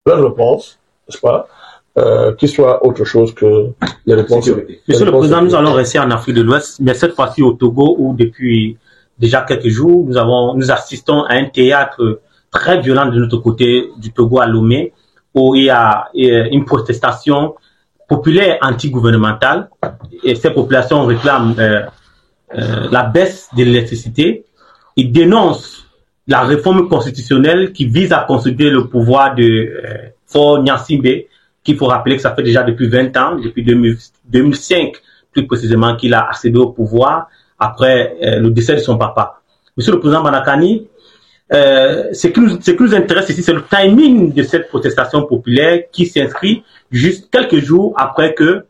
leur réponse, n'est-ce pas, qui soit autre chose que les réponses. Monsieur le Président, nous allons rester en Afrique de l'Ouest, mais cette fois-ci au Togo, où depuis déjà quelques jours, nous assistons à un théâtre très violent de notre côté du Togo à Lomé, où il y a une protestation populaire anti-gouvernementale, et ces populations réclament la baisse de l'électricité. Ils dénoncent la réforme constitutionnelle qui vise à consolider le pouvoir de Faure Gnassingbé, qu'il faut rappeler que ça fait déjà depuis 20 ans, depuis 2005 plus précisément, qu'il a accédé au pouvoir après le décès de son papa. Monsieur le Président Manakani, ce qui nous intéresse ici, c'est le timing de cette protestation populaire qui s'inscrit juste quelques jours après que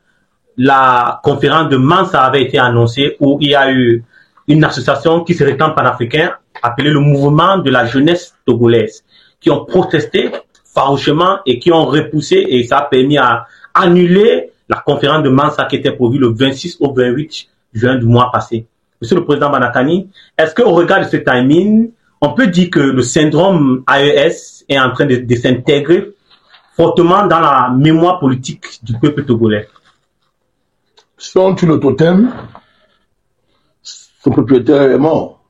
la conférence de Mansa avait été annoncée, où il y a eu une association qui se réclame panafricain, appelée le Mouvement de la Jeunesse Togolaise, qui ont protesté farouchement et qui ont repoussé, et ça a permis à annuler la conférence de Mansa qui était prévue le 26 au 28 juin du mois passé. Monsieur le Président Manakani, est-ce qu'au regard de ce timing, on peut dire que le syndrome AES est en train de s'intégrer fortement dans la mémoire politique du peuple togolais? Si on tue le totem, son propriétaire est mort,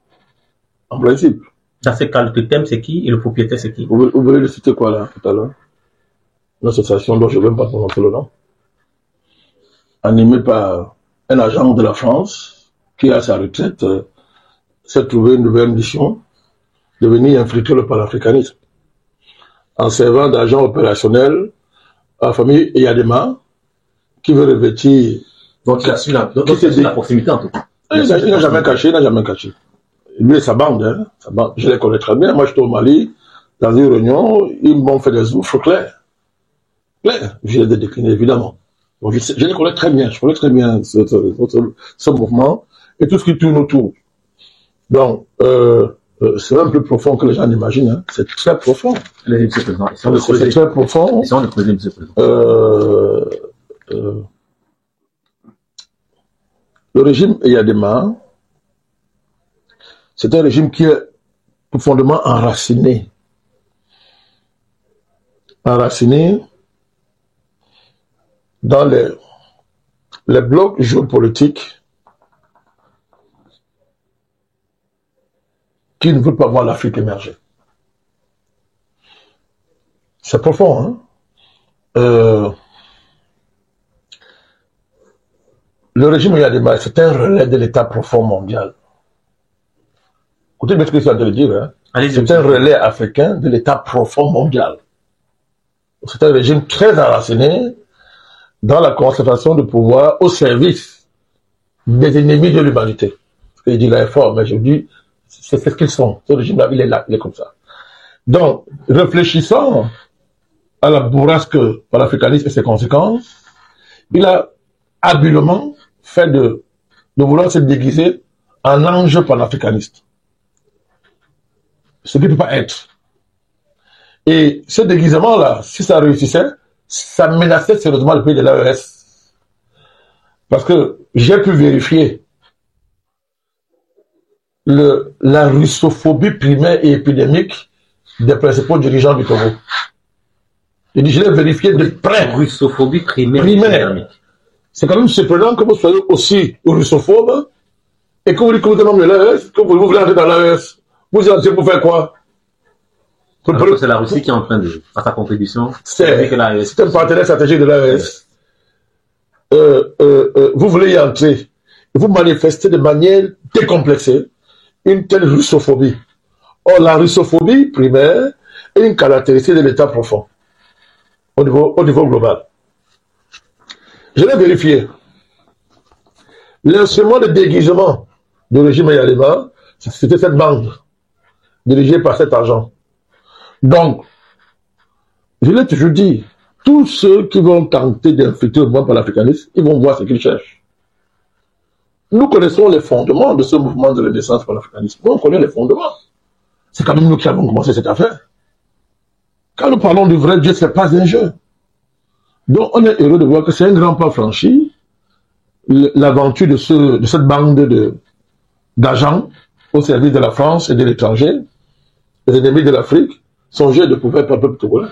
en principe. Dans ce cas, le totem, c'est qui? Et le propriétaire, c'est qui? Vous voulez le citer quoi, là, tout à l'heure? Une association dont je ne vais même pas prononcer le nom. Animée par un agent de la France, qui, à sa retraite, s'est trouvé une nouvelle mission de venir infiltrer le panafricanisme. En servant d'agent opérationnel à la famille Eyadema, qui veut revêtir... Donc, c'est la proximité, en tout cas. Il n'a jamais caché, Lui et sa bande, hein, je les connais très bien. Moi, j'étais au Mali, dans une réunion, ils m'ont fait des offres claires. Je les ai déclinées, évidemment. Donc, je les connais très bien. Je connais très bien ce mouvement et tout ce qui tourne autour. Donc, c'est un peu profond que les gens imaginent. Hein. C'est très profond. C'est très profond. Le régime Eyadema, c'est un régime qui est profondément enraciné dans les blocs géopolitiques qui ne veulent pas voir l'Afrique émerger. C'est profond, hein. Le régime Eyadema, c'est un relais de l'état profond mondial. Écoutez bien ce que je suis en train de dire. Hein. C'est un relais africain de l'état profond mondial. C'est un régime très enraciné dans la concentration de pouvoir au service des ennemis de l'humanité. Il dit là est fort, mais je dis, c'est ce qu'ils sont. Ce régime-là, il est là, il est comme ça. Donc, réfléchissant à la bourrasque panafricaniste et ses conséquences, il a habilement fait de vouloir se déguiser en ange panafricaniste. Ce qui ne peut pas être. Et ce déguisement-là, si ça réussissait, ça menaçait sérieusement le pays de l'AES. Parce que j'ai pu vérifier la russophobie primaire et épidémique des principaux dirigeants du Togo. Je l'ai vérifié de près. Russophobie primaire. C'est quand même surprenant que vous soyez aussi russophobe et que vous dites que vous êtes membre de l'AES, que vous voulez entrer dans l'AES. Vous y entrez pour faire quoi? C'est la Russie qui est en train de faire sa contribution. C'est un partenaire stratégique de l'AES. Vous voulez y entrer. Vous manifestez de manière décomplexée une telle russophobie. Or, la russophobie primaire est une caractéristique de l'état profond au niveau global. Je l'ai vérifié. L'instrument de déguisement du régime Eyadema, c'était cette bande dirigée par cet agent. Donc, je l'ai toujours dit, tous ceux qui vont tenter d'infiltrer le mouvement panafricaniste, ils vont voir ce qu'ils cherchent. Nous connaissons les fondements de ce mouvement de renaissance panafricaniste. Nous, on connaît les fondements. C'est quand même nous qui avons commencé cette affaire. Quand nous parlons du vrai Dieu, ce n'est pas un jeu. Donc, on est heureux de voir que c'est un grand pas franchi, l'aventure de cette bande d'agents au service de la France et de l'étranger, les ennemis de l'Afrique, sont jeux de pouvoir pour le peuple togolais.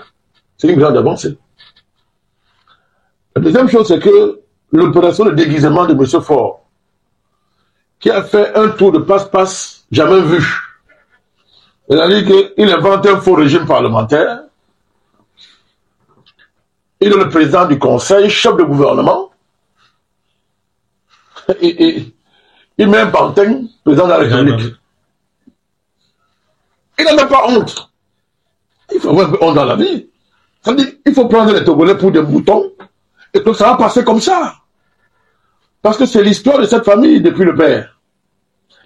C'est une grande avancée. La deuxième chose, c'est que l'opération de déguisement de M. Faure, qui a fait un tour de passe-passe jamais vu. C'est-à-dire qu'il invente un faux régime parlementaire. Il est le président du conseil, chef de gouvernement. Et il met un pantin, président de la République. Il n'a même pas honte. Il faut avoir un peu honte dans la vie. C'est-à-dire qu'il faut prendre les Togolais pour des moutons et que ça va passer comme ça. Parce que c'est l'histoire de cette famille depuis le père.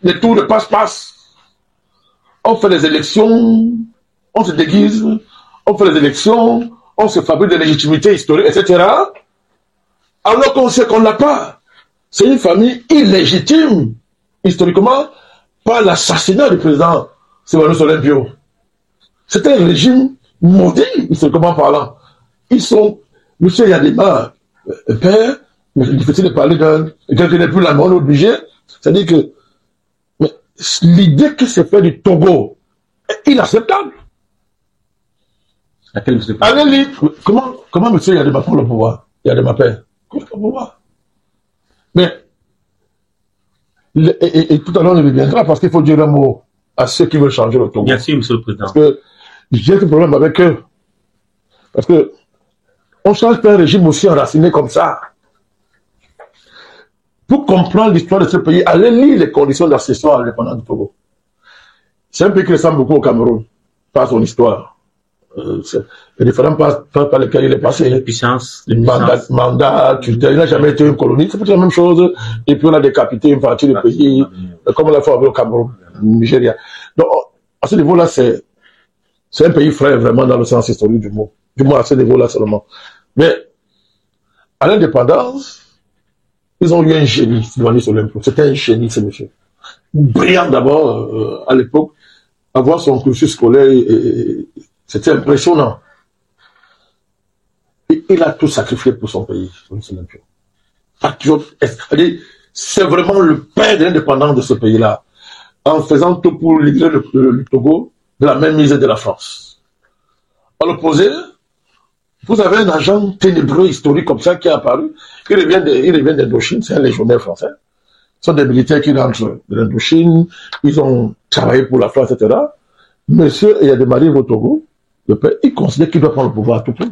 Les tours de passe-passe. On fait les élections, on se déguise, on fait les élections, on se fabrique des légitimités historiques, etc. Alors qu'on sait qu'on n'a pas. C'est une famille illégitime, historiquement, par l'assassinat du président Sylvanus Olympio. C'est un régime maudit, historiquement parlant. Ils sont, M. Yadema, père, mais c'est difficile de parler d'un, quelqu'un qui n'est plus là, mais on est obligé. C'est-à-dire que, mais l'idée que c'est fait du Togo est inacceptable. Allez, comment M. Yadema prend le pouvoir? Yadema père, comment le pouvoir? Mais, et tout à l'heure, on y reviendra parce qu'il faut dire un mot à ceux qui veulent changer le Togo. Bien sûr, monsieur le président. Parce que j'ai un problème avec eux. Parce que on change pas un régime aussi enraciné comme ça. Pour comprendre l'histoire de ce pays, allez lire les conditions d'accession à l'indépendance du Togo. C'est un pays qui ressemble beaucoup au Cameroun, par son histoire. Les différents pas par lesquels il est passé. Les puissances. Mandat, il n'a jamais été une colonie, c'est la même chose. Et puis on a décapité une partie du pays, comme on l'a fait au Cameroun, au Nigeria. Donc, à ce niveau-là, c'est un pays frère, vraiment, dans le sens historique du mot. Du moins, à ce niveau-là seulement. Mais, à l'indépendance, ils ont eu un génie, Sylvanus Olympio. C'était un génie, ce monsieur. Brillant d'abord, à l'époque. Avoir son cursus scolaire, c'était impressionnant. Et il a tout sacrifié pour son pays, Sylvanus Olympio. Patriote, c'est vraiment le père de l'indépendance de ce pays-là. En faisant tout pour livrer le Togo de la même misère de la France. À l'opposé, vous avez un agent ténébreux historique comme ça qui est apparu. Il revient d'Indochine, c'est un légionnaire français. Ce sont des militaires qui rentrent de l'Indochine, ils ont travaillé pour la France, etc. Monsieur Yadema arrive au Togo, le père, il considère qu'il doit prendre le pouvoir à tout prix.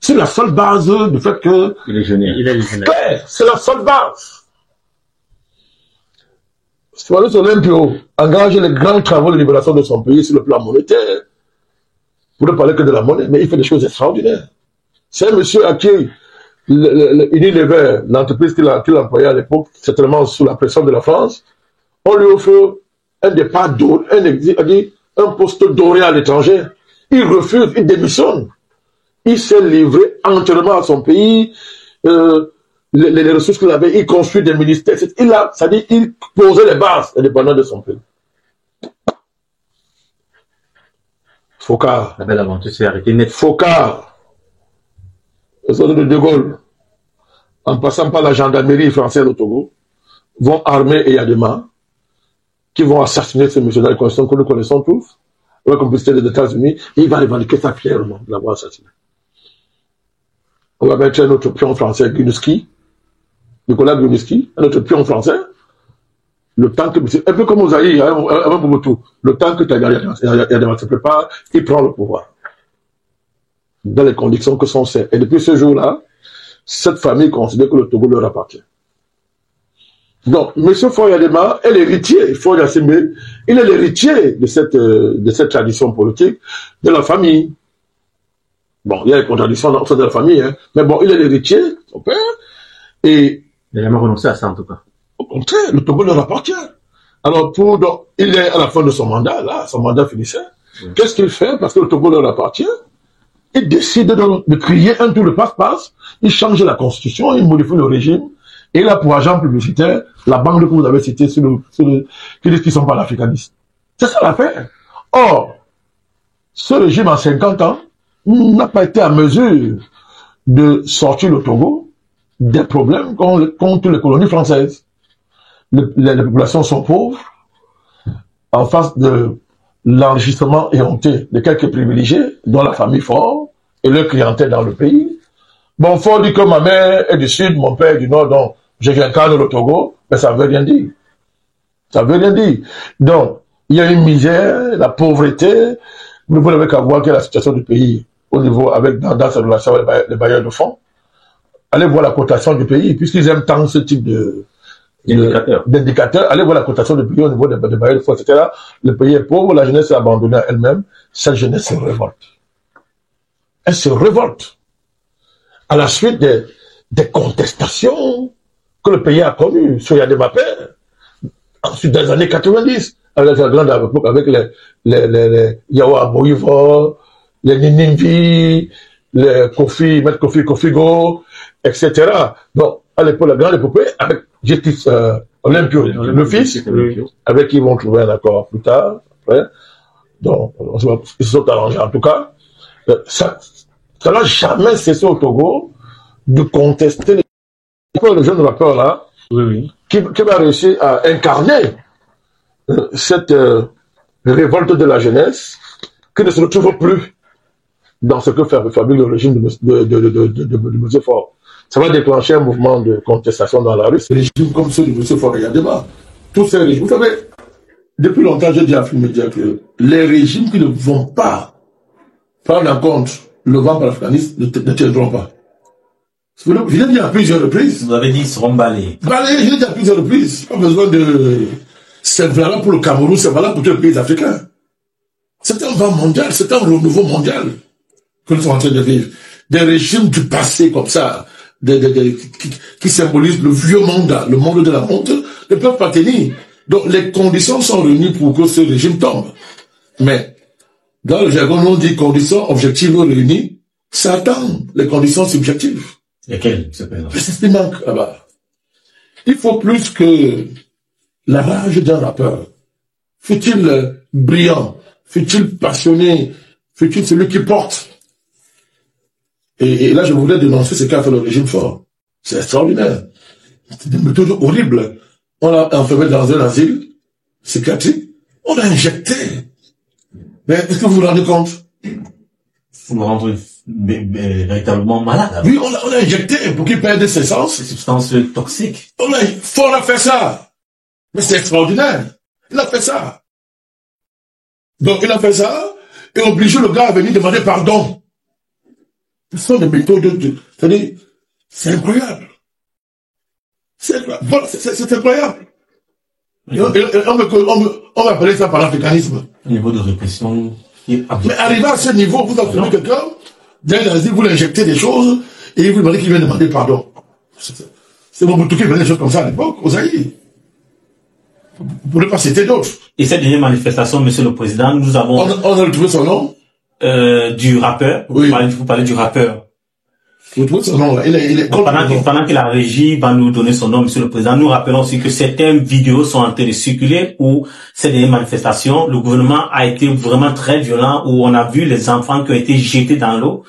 C'est la seule base du fait que... Il est légionnaire. C'est la seule base. Sylvanus Olympio engage les grands travaux de libération de son pays sur le plan monétaire. Pour ne parler que de la monnaie, mais il fait des choses extraordinaires. C'est un monsieur à qui Unilever, l'entreprise qu'il employait à l'époque, certainement sous la pression de la France, on lui offre un départ doré, un poste doré à l'étranger. Il refuse, il démissionne. Il s'est livré entièrement à son pays. Les ressources qu'il avait, il construit des ministères. C'est-à-dire, il posait les bases indépendantes de son pays. Focard. La belle aventure s'est arrêtée net. Focard. Les soldats de Gaulle, en passant par la gendarmerie française au Togo, vont armer Yadema, qui vont assassiner ce monsieur dans les conditions que nous connaissons tous, avec la complicité des États-Unis, et il va revendiquer ça fièrement de l'avoir assassiné. On va mettre un autre pion français, Gunusky, Nicolas Gunusky, un autre pion français, le temps que, un peu comme aux Aïe, avant Mobutu, le temps que Yadema se prépare, il prend le pouvoir. Dans les conditions que sont celles. Et depuis ce jour-là, cette famille considère que le Togo leur appartient. Donc, M. Faure Yadema est l'héritier, il est l'héritier de cette tradition politique de la famille. Bon, il y a des contradictions dans de la famille, hein, mais bon, il est l'héritier, son père, et... Il n'a jamais renoncé à ça, en tout cas. Au contraire, le Togo leur appartient. Alors, donc, il est à la fin de son mandat, là, son mandat finissait. Qu'est-ce qu'il fait? Parce que le Togo leur appartient. Il décide de créer un tour de passe-passe, il change la constitution, il modifie le régime, et il a pour agent publicitaire la bande que vous avez citée qui dit qu'ils ne sont pas l'africanistes. C'est ça l'affaire. Or, ce régime en 50 ans n'a pas été à mesure de sortir le Togo des problèmes contre les colonies françaises. Les populations sont pauvres, en face de l'enregistrement éhonté de quelques privilégiés, dont la famille Faure, et leur clientèle dans le pays. Bon, faut dire que ma mère est du sud, mon père est du nord, donc j'incarne le Togo, mais ça veut rien dire. Ça veut rien dire. Donc, il y a une misère, la pauvreté. Vous n'avez qu'à voir quelle est la situation du pays au niveau, dans sa relation avec les bailleurs de fonds. Allez voir la cotation du pays, puisqu'ils aiment tant ce type d'indicateurs. Allez voir la cotation du pays au niveau des bailleurs de fonds, etc. Le pays est pauvre, la jeunesse est abandonnée à elle-même. Cette jeunesse se révolte. Elle se révolte. À la suite des contestations que le pays a connues sur Yadema Père. Ensuite, dans les années 90, avec la grande époque, avec les Yawa Moïvo, les Ninimvi, les Maître Kofi Go, etc. Donc, à l'époque, la grande épopée, avec Justice Olympio, le fils, avec qui ils vont trouver un accord plus tard, après. Donc, ils se sont arrangés. En tout cas, ça n'a jamais cessé au Togo de contester le jeune rappeur là, qui va réussir à incarner cette révolte de la jeunesse, qui ne se retrouve plus dans ce que fabrique le régime de M. Faure. Ça va déclencher un mouvement de contestation dans la rue. Ces régimes comme ceux de M. Faure, il y a débat. Tous ces régimes, vous savez, depuis longtemps, j'ai dit à Frimédia que les régimes qui ne vont pas prendre en compte le vent panafricaniste ne tiendront pas. Je l'ai dit à plusieurs reprises. Vous avez dit ils seront balayés. Balayés, je l'ai dit à plusieurs reprises. Pas besoin de... C'est valable pour le Cameroun, c'est valable pour tous les pays africains. C'est un vent mondial, c'est un renouveau mondial que nous sommes en train de vivre. Des régimes du passé comme ça, qui symbolisent le vieux monde, le monde de la honte, ne peuvent pas tenir. Donc les conditions sont réunies pour que ce régime tombe. Mais dans le jargon, on dit conditions objectives réunies, ça attend les conditions subjectives. Lesquelles? C'est ce qui manque là-bas. Il faut plus que la rage d'un rappeur. Fut-il brillant, fut-il passionné, fut-il celui qui porte. Et là, je voudrais dénoncer ce qu'a fait le régime fort. C'est extraordinaire. C'est une méthode horrible. On l'a enfermé dans un asile psychiatrique. On l'a injecté. Mais est-ce que vous vous rendez compte? Vous me rendez véritablement malade. Oui, on l'a injecté pour qu'il perde ses sens. Ces substances toxiques. On a fait ça. Mais c'est extraordinaire. Il a fait ça. Donc, il a fait ça et obligé le gars à venir demander pardon. Ce sont des méthodes c'est-à-dire, c'est incroyable. C'est incroyable. Voilà, c'est incroyable. On va appeler ça par l'africanisme. Au niveau de répression. Mais arrivé à ce niveau, vous apprenez quelqu'un, vous l'injectez des choses, et vous demandez qu'il vient demander pardon. C'est Mobutu qui faisait des choses comme ça à l'époque, aux Zaïre. Pour ne pas citer d'autres. Et cette dernière manifestation, monsieur le président, nous avons... On a retrouvé son nom. Du rappeur. Oui. Vous parlez du rappeur. Vous retrouvez son nom là. Pendant que la régie va nous donner son nom, monsieur le président, nous rappelons aussi que certaines vidéos sont en train de circuler où ces dernières manifestations, le gouvernement a été vraiment très violent, où on a vu les enfants qui ont été jetés dans l'eau,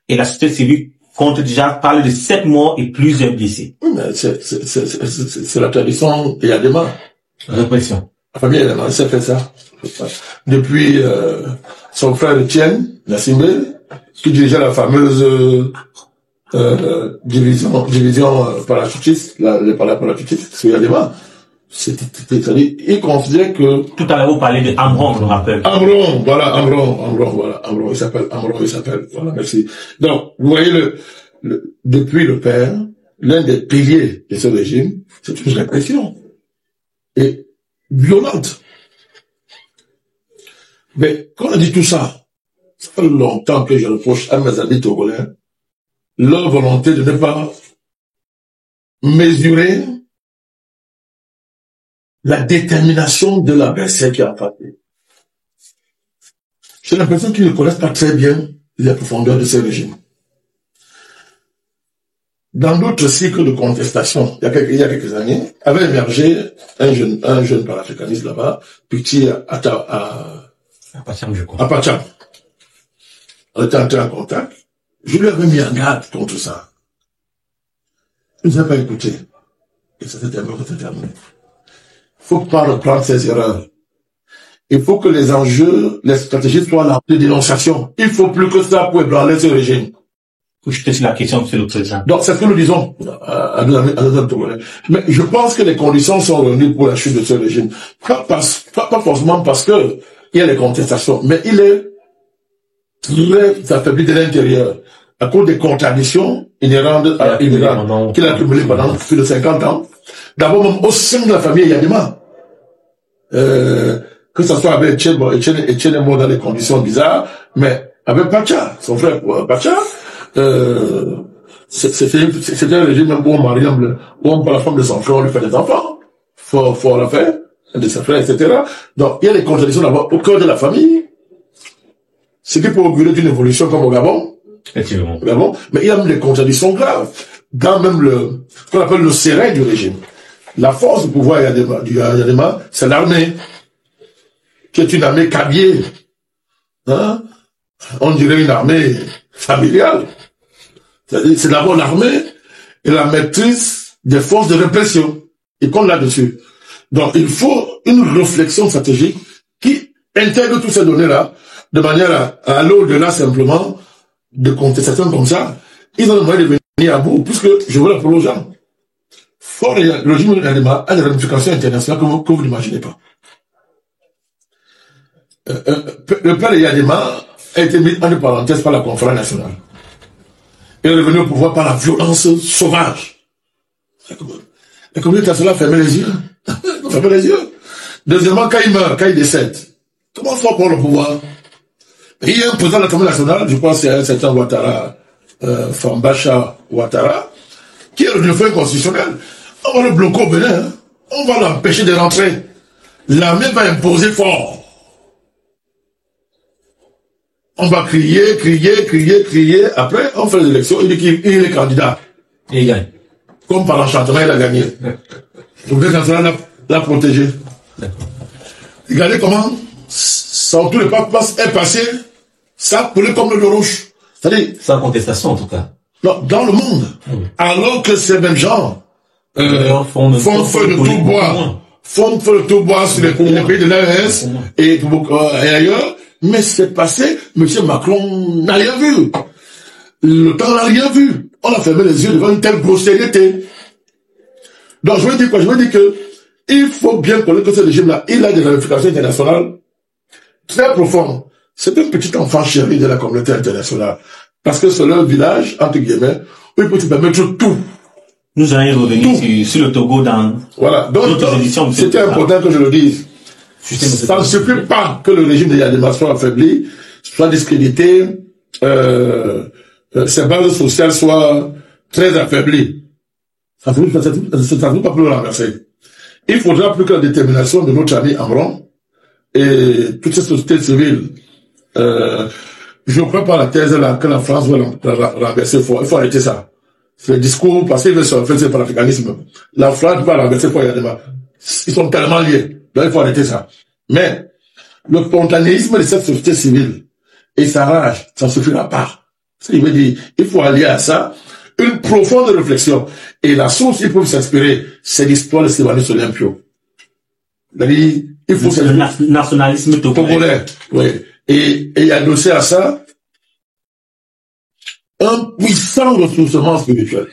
et la société civile compte déjà parler de 7 morts et plusieurs blessés. Oui, mais c'est la tradition et Yadema. Répression. La famille Yadema, ça fait ça. Depuis son frère Etienne, Nassimbe, qui dirigeait la fameuse division parachutiste, les parachutistes, sur Yadema. C'est-à-dire, il considérait que... Tout à l'heure, vous parlez de Amron, le rappeur. Amron, il s'appelle Amron, voilà, merci. Donc, vous voyez depuis le père, l'un des piliers de ce régime, c'est une répression. Et violente. Mais quand on dit tout ça, ça fait longtemps que je reproche à mes amis togolais leur volonté de ne pas mesurer la détermination de l'adversaire qui a frappé. J'ai l'impression qu'ils ne connaissent pas très bien les profondeurs de ce régime. Dans d'autres cycles de contestation, il y a quelques années, avait émergé un jeune panafricaniste là-bas, Piti Apacham, je crois. Apacham. On était entré en contact. Je lui avais mis en garde contre ça. Il ne nous a pas écouté. Et ça s'est terminé. Il ne faut pas reprendre ses erreurs. il faut que les enjeux, les stratégies soient là, de dénonciation. Il faut plus que ça pour ébranler ce régime. Je te suis la question, monsieur le président. Donc, c'est ce que nous disons à nos amis togolais. Mais je pense que les conditions sont réunies pour la chute de ce régime. Pas forcément parce que il y a les contestations, mais il est très affaibli de l'intérieur à cause des contradictions inhérentes qu'il a accumulées pendant plus de 50 ans. D'abord, même au sein de la famille Yadema. Que ce soit avec Etienne est mort dans des conditions bizarres, mais avec Pacha, son frère Pacha, c'était un régime où on marie, où on prend la femme de son frère, on lui fait des enfants. Faut la faire, de ses frères, etc. Donc, il y a des contradictions d'abord au cœur de la famille, ce qui peut augurer d'une évolution comme au Gabon. Effectivement. Au Gabon, mais il y a même des contradictions graves dans même ce qu'on appelle le serré du régime. La force du pouvoir du Yadema, c'est l'armée, qui est une armée cabier. Hein? On dirait une armée familiale. C'est d'abord l'armée et la maîtrise des forces de répression. Et compte là-dessus. Donc, il faut une réflexion stratégique qui intègre toutes ces données-là de manière à aller au-delà simplement de contestations comme ça. Ils ont le moyen de venir à bout, puisque je veux l'appeler aux gens. Le régime de Yadema a des ramifications internationales que vous n'imaginez pas. Le plan de Yadema a été mis entre parenthèses par la conférence nationale. Il est revenu au pouvoir par la violence sauvage. La communauté nationale fermait les yeux. Fermait les yeux. Deuxièmement, quand il meurt, quand il décède, comment faire pour le pouvoir? Il y a un président de la Assemblée nationale, je pense que c'est un certain Ouattara, Fambacha Ouattara, qui est le fait constitutionnel. On va le bloquer au Bénin, hein. On va l'empêcher de rentrer. L'armée va imposer fort. On va crier, crier, crier, crier. Après, on fait les élections, il dit qu'il est candidat. Et il gagne. Comme par enchantement, il a gagné. Le gouvernement national l'a protégé. Regardez comment, sans tous les papas est passé, ça coulait comme le rouge. C'est-à-dire. Sans contestation, en tout cas. Non, dans le monde. Oui. Alors que ces mêmes gens, font feu de tout bois. Font feu de tout bois sur les pays de l'AES et ailleurs. Mais c'est passé, M. Macron n'a rien vu. Le temps n'a rien vu. On a fermé les yeux devant une telle grossièreté. Donc je veux dire quoi? Je veux dire que il faut bien connaître que ce régime-là, il a des ramifications internationales très profondes. C'est un petit enfant chéri de la communauté internationale. Parce que c'est leur village, entre guillemets, où il peut se permettre tout. Nous allons revenir sur le Togo dans d'autres éditions. C'était important que je le dise. Ça ne suffit pas que le régime de Yadema soit affaibli, soit discrédité, ses bases sociales soient très affaiblies. Ça ne suffit pas pour le renverser. Il faudra plus que la détermination de notre ami Amron et toutes ces sociétés civiles. Je ne crois pas à la thèse là, que la France va renverser. Il faut arrêter ça. C'est le discours parce qu'il veut se faire par l'africanisme. La France va renverser pour Yadema. Ils sont tellement liés. Donc il faut arrêter ça. Mais le spontanéisme de cette société civile et sa rage, ça ne suffira pas. Il veut dire, il faut allier à ça une profonde réflexion. Et la source, ils peuvent s'inspirer, c'est l'histoire de Sylvanus Olympio. C'est-à-dire, il faut le nationalisme togolais. Oui. Et adossé à ça un puissant ressourcement spirituel.